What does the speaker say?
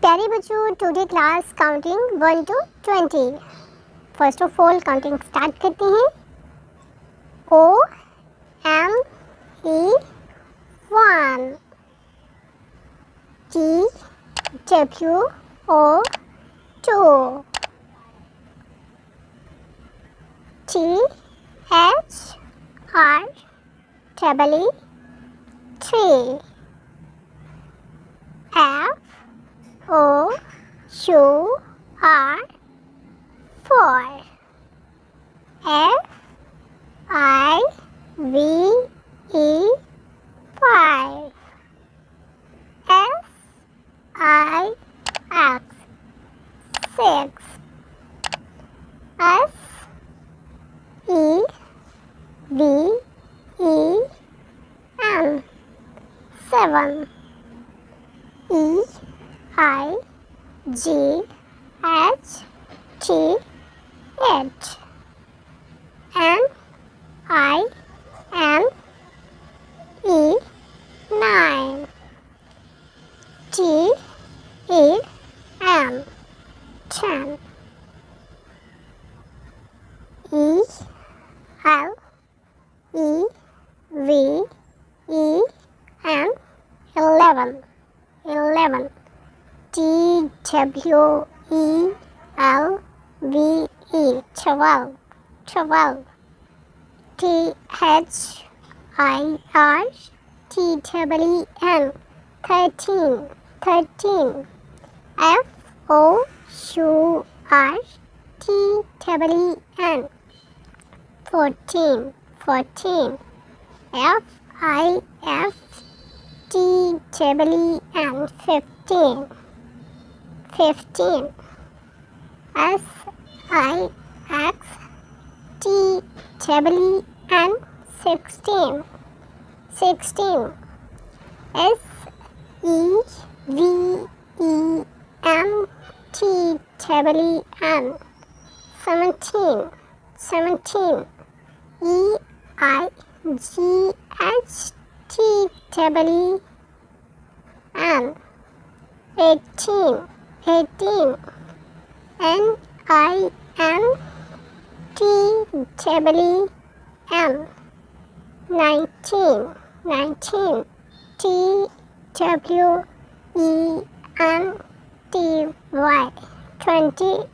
प्यारे बच्चों, today class counting 1 to 20। First of all counting start करते हैं। O M E 1, T W O 2, T H R E E 3, F O U R 4, F I V E 5, S I X 6, S E V E N 7, E I G H T 8, N I N E 9, T E M 10, E L E V E N 11, T W E L V E 12, T H I R T W N 13, F O U R T W N 14, F I F T W N 15, S I X T W N 16, S E V E N T W N 17, E I G H T W N 18, N I N T W N 19, T W E N T Y 20.